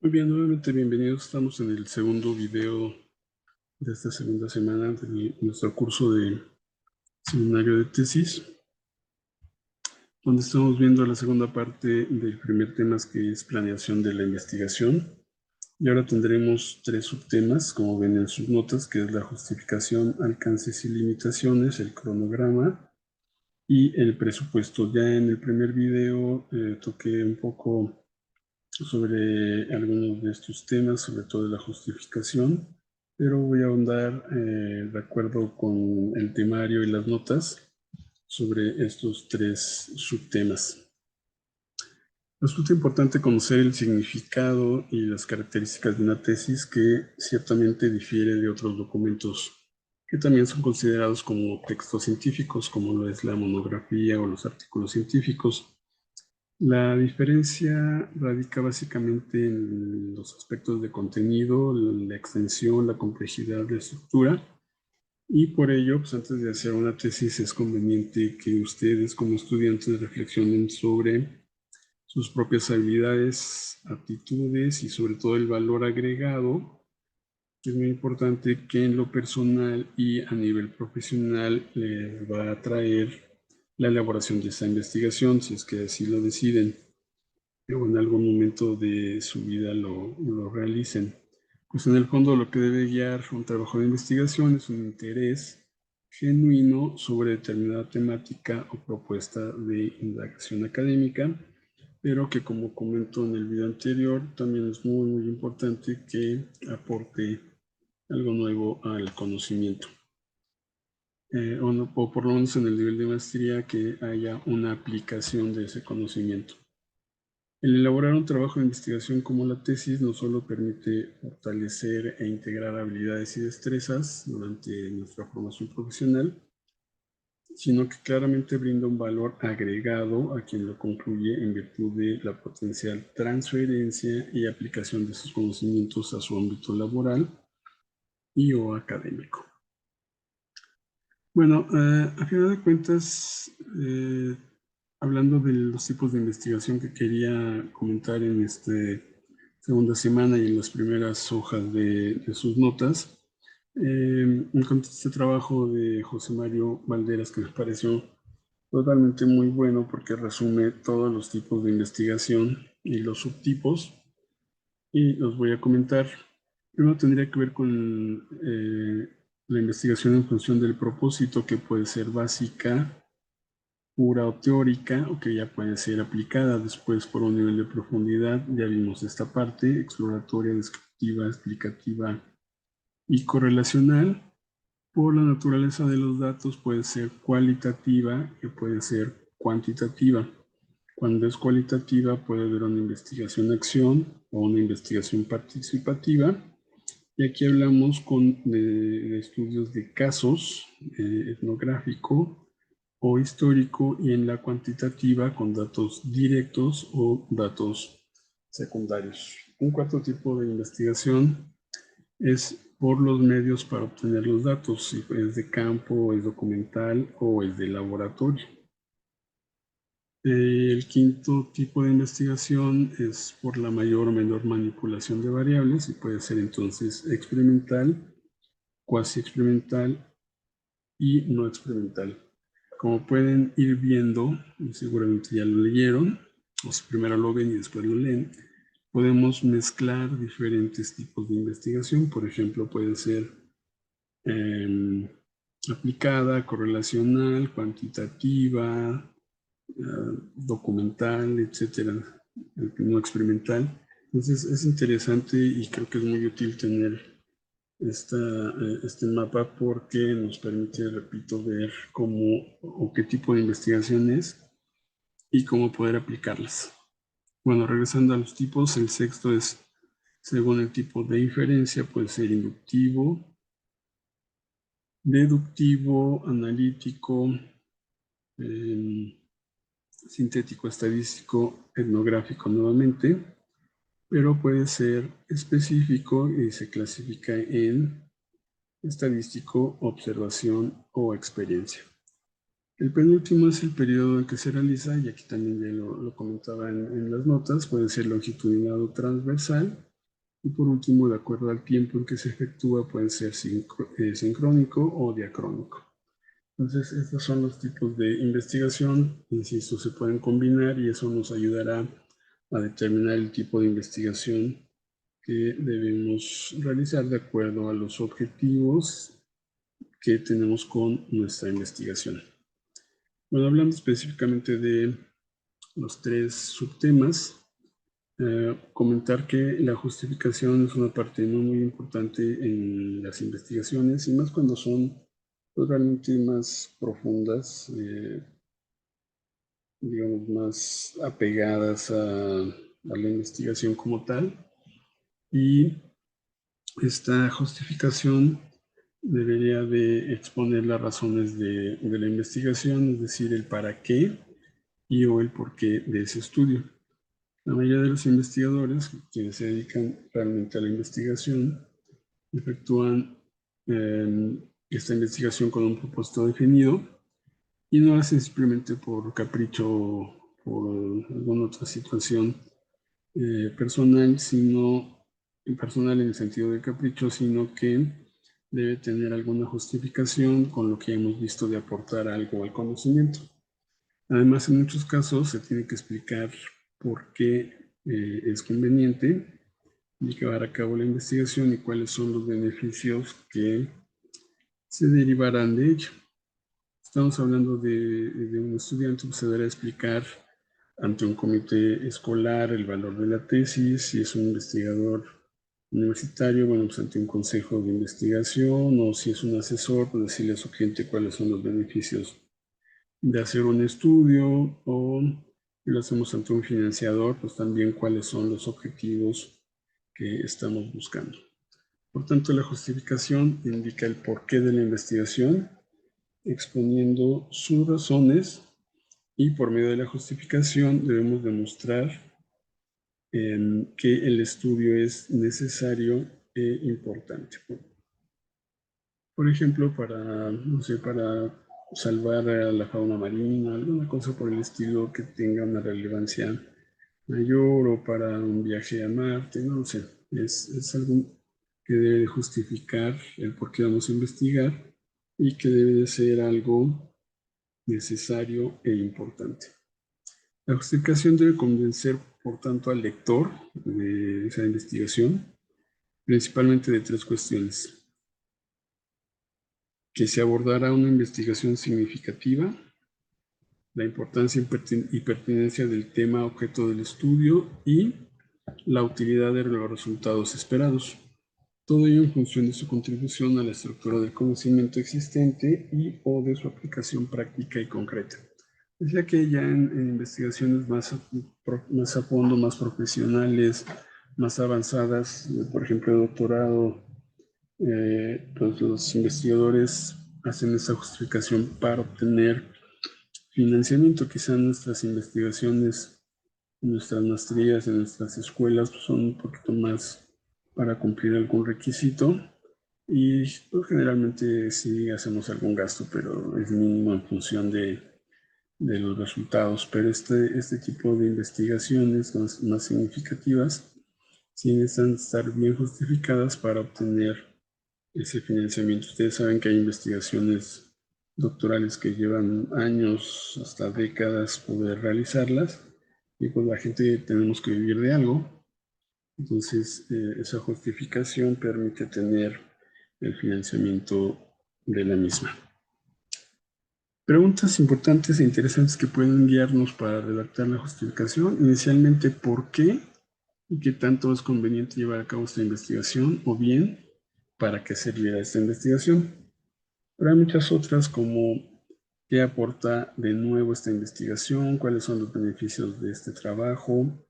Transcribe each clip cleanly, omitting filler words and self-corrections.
Muy bien, nuevamente bienvenidos. Estamos en el segundo video de esta segunda semana de nuestro curso de seminario de tesis, donde estamos viendo la segunda parte del primer tema, que es planeación de la investigación. Y ahora tendremos tres subtemas, como ven en sus notas, que es la justificación, alcances y limitaciones, el cronograma y el presupuesto. Ya en el primer video toqué un poco sobre algunos de estos temas, sobre todo la justificación, pero voy a ahondar de acuerdo con el temario y las notas sobre estos tres subtemas. Resulta importante conocer el significado y las características de una tesis que ciertamente difiere de otros documentos que también son considerados como textos científicos, como lo es la monografía o los artículos científicos. La diferencia radica básicamente en los aspectos de contenido, la extensión, la complejidad de estructura, y por ello, pues antes de hacer una tesis es conveniente que ustedes como estudiantes reflexionen sobre sus propias habilidades, aptitudes y sobre todo el valor agregado. Es muy importante que en lo personal y a nivel profesional les va a traer la elaboración de esa investigación, si es que así lo deciden o en algún momento de su vida lo realicen. Pues en el fondo lo que debe guiar un trabajo de investigación es un interés genuino sobre determinada temática o propuesta de indagación académica, pero que, como comento en el video anterior, también es muy importante que aporte algo nuevo al conocimiento. O por lo menos en el nivel de maestría, que haya una aplicación de ese conocimiento. El elaborar un trabajo de investigación como la tesis no solo permite fortalecer e integrar habilidades y destrezas durante nuestra formación profesional, sino que claramente brinda un valor agregado a quien lo concluye en virtud de la potencial transferencia y aplicación de sus conocimientos a su ámbito laboral y o académico. Bueno, a final de cuentas, hablando de los tipos de investigación que quería comentar en esta segunda semana y en las primeras hojas de sus notas, encontré este trabajo de José Mario Valderas que me pareció totalmente muy bueno porque resume todos los tipos de investigación y los subtipos, y los voy a comentar. Primero tendría que ver con la investigación en función del propósito, que puede ser básica, pura o teórica, o que ya puede ser aplicada después por un nivel de profundidad. Ya vimos esta parte: exploratoria, descriptiva, explicativa y correlacional. Por la naturaleza de los datos puede ser cualitativa, que puede ser cuantitativa. Cuando es cualitativa puede haber una investigación-acción o una investigación participativa. Y aquí hablamos de estudios de casos, etnográfico o histórico, y en la cuantitativa con datos directos o datos secundarios. Un cuarto tipo de investigación es por los medios para obtener los datos, si es de campo, es documental o es de laboratorio. El quinto tipo de investigación es por la mayor o menor manipulación de variables, y puede ser entonces experimental, cuasi experimental y no experimental. Como pueden ir viendo, y seguramente ya lo leyeron, o si primero lo ven y después lo leen, podemos mezclar diferentes tipos de investigación. Por ejemplo, puede ser aplicada, correlacional, cuantitativa, documental, etcétera, no experimental. Entonces es interesante y creo que es muy útil tener este mapa, porque nos permite, repito, ver cómo o qué tipo de investigación es y cómo poder aplicarlas. Bueno, regresando a los tipos, el sexto es según el tipo de inferencia. Puede ser inductivo, deductivo, analítico, sintético, estadístico, etnográfico nuevamente, pero puede ser específico y se clasifica en estadístico, observación o experiencia. El penúltimo es el periodo en que se realiza, y aquí también ya lo comentaba en las notas. Puede ser longitudinal o transversal, Y por último, de acuerdo al tiempo en que se efectúa, puede ser sincrónico o diacrónico. Entonces, estos son los tipos de investigación. Insisto, se pueden combinar y eso nos ayudará a determinar el tipo de investigación que debemos realizar de acuerdo a los objetivos que tenemos con nuestra investigación. Bueno, hablando específicamente de los 3 subtemas, comentar que la justificación es una parte muy importante en las investigaciones y más cuando son realmente más profundas, digamos, más apegadas a la investigación como tal. Y esta justificación debería de exponer las razones de la investigación, es decir, el para qué y o el por qué de ese estudio. La mayoría de los investigadores, quienes se dedican realmente a la investigación, efectúan esta investigación con un propósito definido y no lo hacen simplemente por capricho o por alguna otra situación personal, personal en el sentido de capricho, sino que debe tener alguna justificación con lo que hemos visto de aportar algo al conocimiento. Además, en muchos casos se tiene que explicar por qué es conveniente llevar a cabo la investigación y cuáles son los beneficios que se derivarán de ello. Estamos hablando de un estudiante, pues se deberá explicar ante un comité escolar el valor de la tesis, si es un investigador universitario, bueno, pues ante un consejo de investigación, o si es un asesor, pues decirle a su cliente cuáles son los beneficios de hacer un estudio, o si lo hacemos ante un financiador, pues también cuáles son los objetivos que estamos buscando. Por tanto, la justificación indica el porqué de la investigación, exponiendo sus razones, y por medio de la justificación debemos demostrar que el estudio es necesario e importante. Por ejemplo, no sé, para salvar a la fauna marina, alguna cosa por el estilo que tenga una relevancia mayor, o para un viaje a Marte, no sé, es algo que debe justificar el por qué vamos a investigar y que debe de ser algo necesario e importante. La justificación debe convencer, por tanto, al lector de esa investigación, principalmente de 3 cuestiones: que se abordará una investigación significativa, la importancia y pertinencia del tema objeto del estudio y la utilidad de los resultados esperados. Todo ello en función de su contribución a la estructura del conocimiento existente y o de su aplicación práctica y concreta. Decía que ya en investigaciones más a fondo, más profesionales, más avanzadas, por ejemplo, de doctorado, pues los investigadores hacen esa justificación para obtener financiamiento. Quizá nuestras investigaciones, nuestras maestrías en nuestras escuelas pues son un poquito más para cumplir algún requisito y pues, generalmente sí hacemos algún gasto, pero es mínimo en función de los resultados. Pero este tipo de investigaciones más significativas sí necesitan estar bien justificadas para obtener ese financiamiento. Ustedes saben que hay investigaciones doctorales que llevan años, hasta décadas, poder realizarlas, y pues la gente tenemos que vivir de algo. Entonces, esa justificación permite tener el financiamiento de la misma. Preguntas importantes e interesantes que pueden guiarnos para redactar la justificación. Inicialmente, ¿por qué y qué tanto es conveniente llevar a cabo esta investigación? O bien, ¿para qué servirá esta investigación? Pero hay muchas otras, como qué aporta de nuevo esta investigación, cuáles son los beneficios de este trabajo,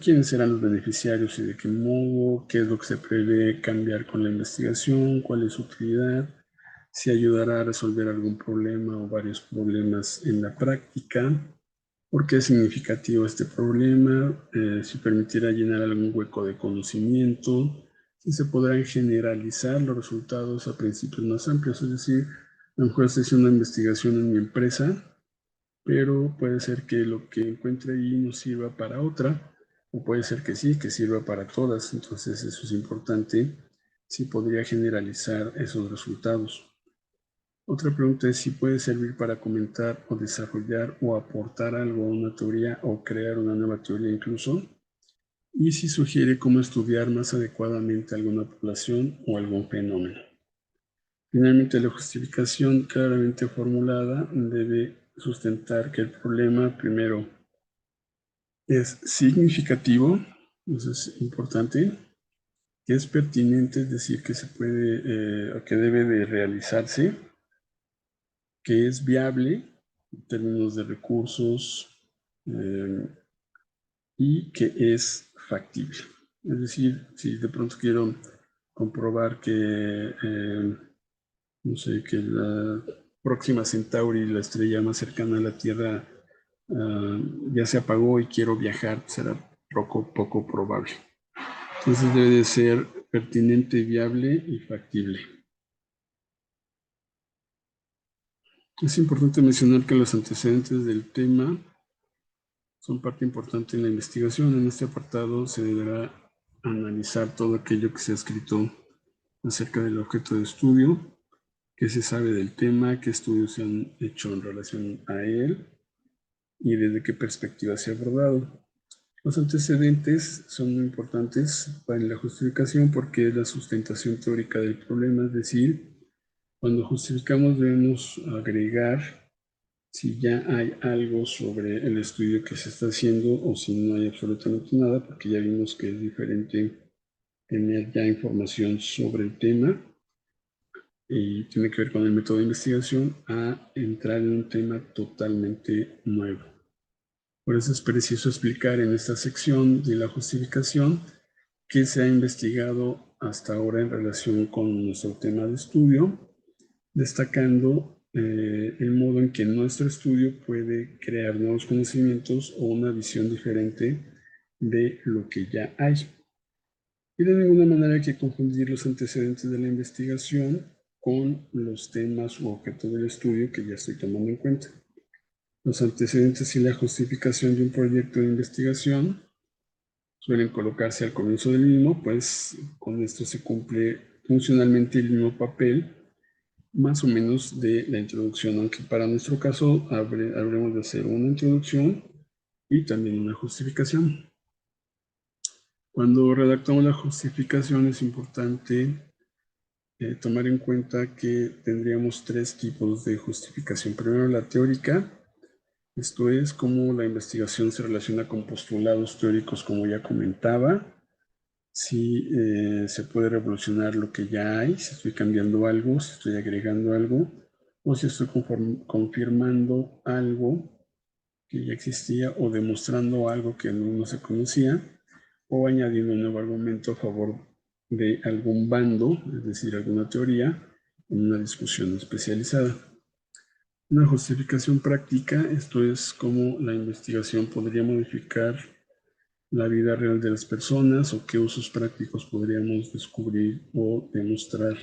quiénes serán los beneficiarios y de qué modo, qué es lo que se prevé cambiar con la investigación, cuál es su utilidad, si ayudará a resolver algún problema o varios problemas en la práctica, por qué es significativo este problema, si permitirá llenar algún hueco de conocimiento, si se podrán generalizar los resultados a principios más amplios. Es decir, a lo mejor estoy haciendo una investigación en mi empresa, pero puede ser que lo que encuentre ahí no sirva para otra, o puede ser que sí, que sirva para todas. Entonces eso es importante, si podría generalizar esos resultados. Otra pregunta es si puede servir para comentar o desarrollar o aportar algo a una teoría o crear una nueva teoría incluso. Y si sugiere cómo estudiar más adecuadamente alguna población o algún fenómeno. Finalmente, la justificación claramente formulada debe sustentar que el problema, primero, es significativo, eso es importante, que es pertinente, es decir, que se puede, que debe de realizarse, que es viable en términos de recursos y que es factible. Es decir, si de pronto quiero comprobar que, no sé, que la próxima Centauri, la estrella más cercana a la Tierra, ya se apagó y quiero viajar, será poco probable. Entonces debe de ser pertinente, viable y factible. Es importante mencionar que los antecedentes del tema son parte importante en la investigación. En este apartado se deberá analizar todo aquello que se ha escrito acerca del objeto de estudio, qué se sabe del tema, qué estudios se han hecho en relación a él y desde qué perspectiva se ha abordado. Los antecedentes son muy importantes para la justificación porque es la sustentación teórica del problema, es decir, cuando justificamos debemos agregar si ya hay algo sobre el estudio que se está haciendo o si no hay absolutamente nada, porque ya vimos que es diferente tener ya información sobre el tema y tiene que ver con el método de investigación a entrar en un tema totalmente nuevo. Por eso es preciso explicar en esta sección de la justificación qué se ha investigado hasta ahora en relación con nuestro tema de estudio, destacando el modo en que nuestro estudio puede crear nuevos conocimientos o una visión diferente de lo que ya hay. Y de ninguna manera hay que confundir los antecedentes de la investigación con los temas u objeto del estudio que ya estoy tomando en cuenta. Los antecedentes y la justificación de un proyecto de investigación suelen colocarse al comienzo del mismo, pues con esto se cumple funcionalmente el mismo papel, más o menos de la introducción, aunque para nuestro caso habremos de hacer una introducción y también una justificación. Cuando redactamos la justificación es importante tomar en cuenta que tendríamos tres tipos de justificación. Primero, la teórica, esto es cómo la investigación se relaciona con postulados teóricos, como ya comentaba, si se puede revolucionar lo que ya hay, si estoy cambiando algo, si estoy agregando algo, o si estoy confirmando algo que ya existía o demostrando algo que no se conocía, o añadiendo un nuevo argumento a favor de algún bando, es decir, alguna teoría, en una discusión especializada. Una justificación práctica, esto es cómo la investigación podría modificar la vida real de las personas o qué usos prácticos podríamos descubrir o demostrar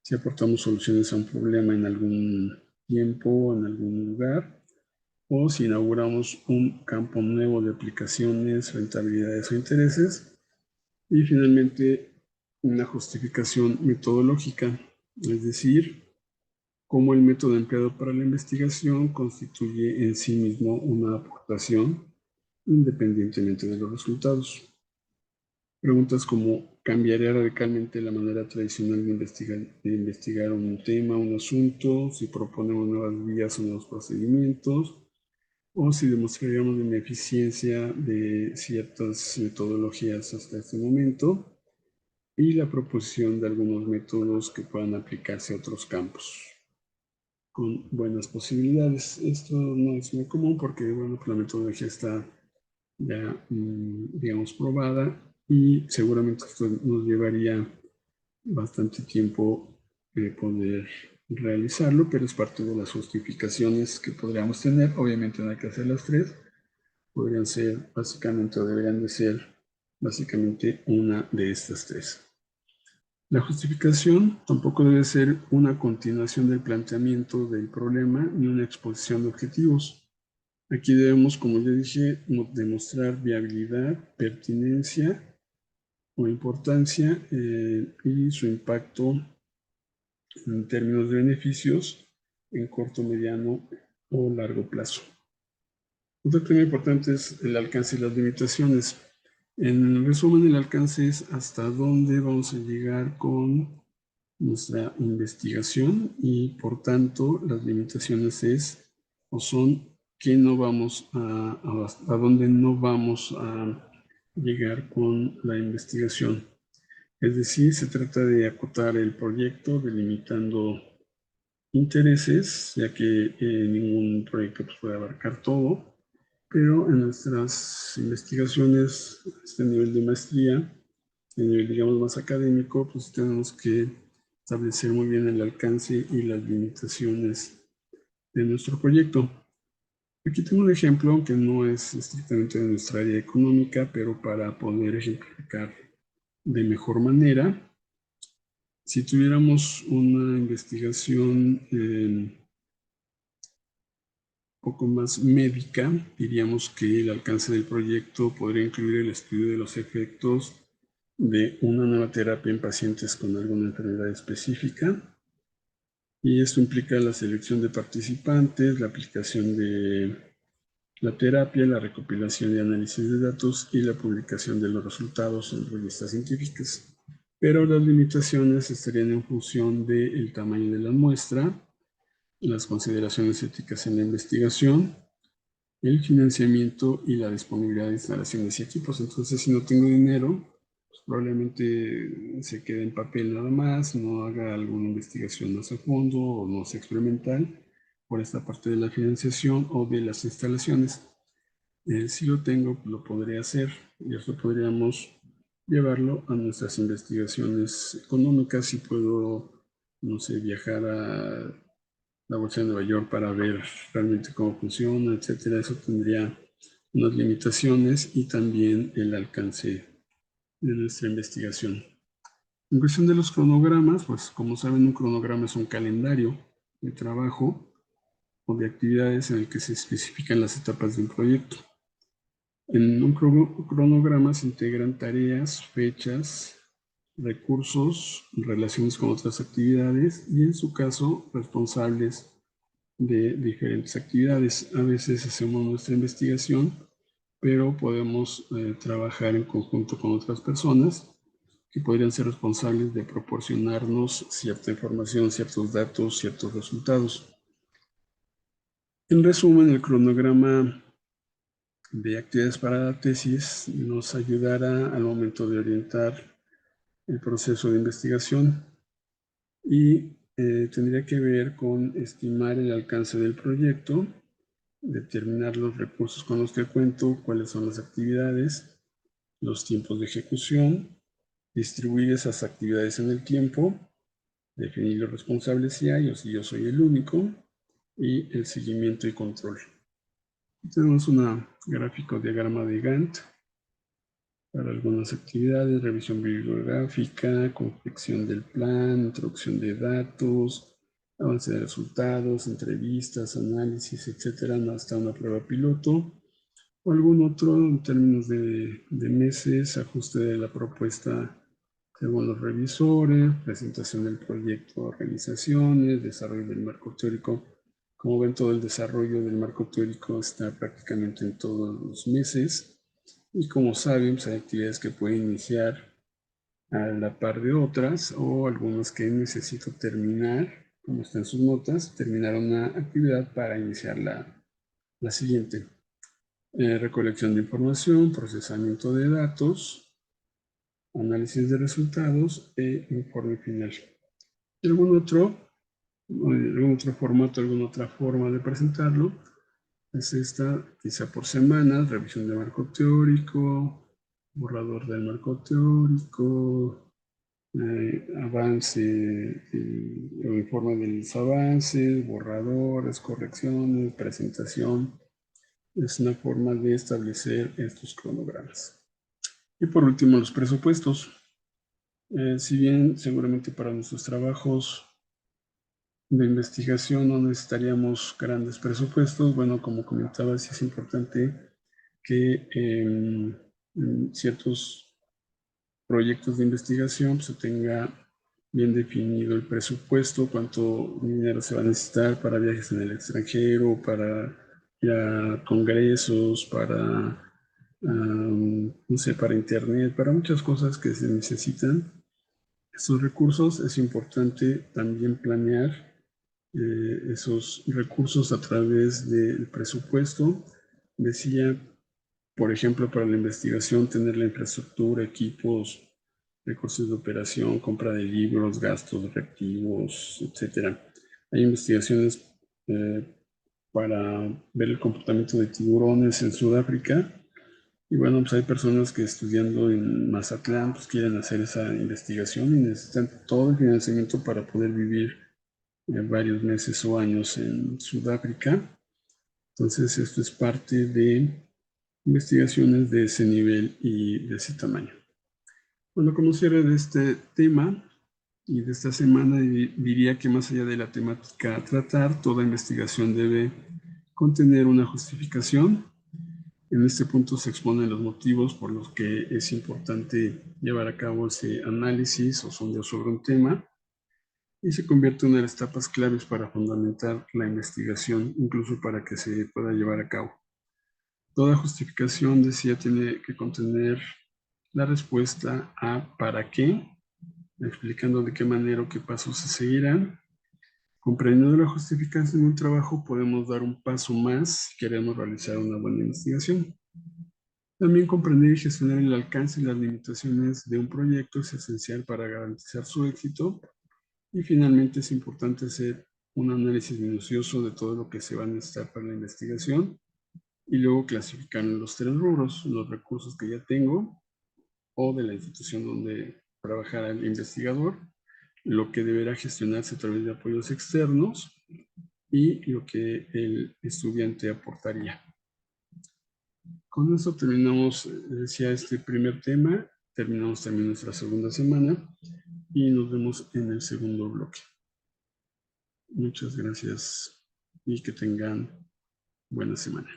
si aportamos soluciones a un problema en algún tiempo, en algún lugar, o si inauguramos un campo nuevo de aplicaciones, rentabilidades o intereses. Y finalmente, una justificación metodológica, es decir, cómo el método empleado para la investigación constituye en sí mismo una aportación independientemente de los resultados. Preguntas como, ¿cambiaría radicalmente la manera tradicional de investigar un tema, un asunto, si proponemos nuevas vías o nuevos procedimientos, o si demostraríamos la ineficiencia de ciertas metodologías hasta este momento, y la proposición de algunos métodos que puedan aplicarse a otros campos con buenas posibilidades? Esto no es muy común porque, bueno, pues la metodología está ya, digamos, probada y seguramente esto nos llevaría bastante tiempo poder realizarlo, pero es parte de las justificaciones que podríamos tener. Obviamente no hay que hacer las tres, podrían ser básicamente o deberían de ser básicamente una de estas tres. La justificación tampoco debe ser una continuación del planteamiento del problema ni una exposición de objetivos. Aquí debemos, como ya dije, demostrar viabilidad, pertinencia o importancia y su impacto en términos de beneficios en corto, mediano o largo plazo. Otro tema importante es el alcance y las limitaciones. En resumen, el alcance es hasta dónde vamos a llegar con nuestra investigación y por tanto las limitaciones es o son que no vamos a dónde no vamos a llegar con la investigación. Es decir, se trata de acotar el proyecto delimitando intereses, ya que ningún proyecto puede abarcar todo, pero en nuestras investigaciones, este nivel de maestría, el nivel, digamos, más académico, pues tenemos que establecer muy bien el alcance y las limitaciones de nuestro proyecto. Aquí tengo un ejemplo que no es estrictamente de nuestra área económica, pero para poder ejemplificar de mejor manera, si tuviéramos una investigación un poco más médica, diríamos que el alcance del proyecto podría incluir el estudio de los efectos de una nueva terapia en pacientes con alguna enfermedad específica. Y esto implica la selección de participantes, la aplicación de la terapia, la recopilación y análisis de datos y la publicación de los resultados en revistas científicas. Pero las limitaciones estarían en función del tamaño de la muestra, las consideraciones éticas en la investigación, el financiamiento y la disponibilidad de instalaciones y equipos. Entonces, si no tengo dinero, pues probablemente se quede en papel nada más, no haga alguna investigación más a fondo o no sea experimental por esta parte de la financiación o de las instalaciones. Si lo tengo, lo podré hacer y eso podríamos llevarlo a nuestras investigaciones económicas. Si puedo, no sé, viajar a la Bolsa de Nueva York para ver realmente cómo funciona, etcétera. Eso tendría unas limitaciones y también el alcance de nuestra investigación. En cuestión de los cronogramas, pues como saben, un cronograma es un calendario de trabajo o de actividades en el que se especifican las etapas de un proyecto. En un cronograma se integran tareas, fechas, recursos, relaciones con otras actividades y en su caso responsables de diferentes actividades. A veces hacemos nuestra investigación, pero podemos trabajar en conjunto con otras personas que podrían ser responsables de proporcionarnos cierta información, ciertos datos, ciertos resultados. En resumen, el cronograma de actividades para la tesis nos ayudará al momento de orientar el proceso de investigación y tendría que ver con estimar el alcance del proyecto, determinar los recursos con los que cuento, cuáles son las actividades, los tiempos de ejecución, distribuir esas actividades en el tiempo, definir los responsables si hay o si yo soy el único, y el seguimiento y control. Tenemos un gráfico diagrama de Gantt para algunas actividades, revisión bibliográfica, confección del plan, introducción de datos, avance de resultados, entrevistas, análisis, etcétera, hasta una prueba piloto o algún otro en términos de meses, ajuste de la propuesta según los revisores, presentación del proyecto a organizaciones, desarrollo del marco teórico. Como ven, todo el desarrollo del marco teórico está prácticamente en todos los meses. Y como saben, pues hay actividades que pueden iniciar a la par de otras o algunas que necesito terminar, como está en sus notas, terminar una actividad para iniciar la siguiente. Recolección de información, procesamiento de datos, análisis de resultados e informe final. ¿Algún otro formato, alguna otra forma de presentarlo? Es esta, quizá por semanas, revisión de marco teórico, borrador del marco teórico, avance o informe de los avances, borradores, correcciones, presentación. Es una forma de establecer estos cronogramas. Y por último, los presupuestos. Si bien seguramente para nuestros trabajos de investigación no necesitaríamos grandes presupuestos. Bueno, como comentaba, sí es importante que en ciertos proyectos de investigación se tenga bien definido el presupuesto, cuánto dinero se va a necesitar para viajes en el extranjero, para ir a congresos, para, no sé, para internet, para muchas cosas que se necesitan. Estos recursos es importante también planear esos recursos a través del presupuesto. Decía, por ejemplo, para la investigación, tener la infraestructura, equipos, recursos de operación, compra de libros, gastos reactivos, etcétera. Hay investigaciones para ver el comportamiento de tiburones en Sudáfrica. Y bueno, pues hay personas que estudiando en Mazatlán pues quieren hacer esa investigación y necesitan todo el financiamiento para poder vivir varios meses o años en Sudáfrica. Entonces, esto es parte de investigaciones de ese nivel y de ese tamaño. Bueno, como cierre de este tema y de esta semana, diría que más allá de la temática a tratar, toda investigación debe contener una justificación. En este punto se exponen los motivos por los que es importante llevar a cabo ese análisis o sondeo sobre un tema y se convierte en una de las etapas claves para fundamentar la investigación, incluso para que se pueda llevar a cabo. Toda justificación, decía, tiene que contener la respuesta a para qué, explicando de qué manera o qué pasos se seguirán. Comprendiendo la justificación de un trabajo, podemos dar un paso más si queremos realizar una buena investigación. También comprender y gestionar el alcance y las limitaciones de un proyecto es esencial para garantizar su éxito. Y finalmente es importante hacer un análisis minucioso de todo lo que se va a necesitar para la investigación y luego clasificar en los 3 rubros: los recursos que ya tengo o de la institución donde trabajará el investigador, lo que deberá gestionarse a través de apoyos externos y lo que el estudiante aportaría. Con eso terminamos, decía, este primer tema. Terminamos también nuestra segunda semana y nos vemos en el segundo bloque. Muchas gracias y que tengan buena semana.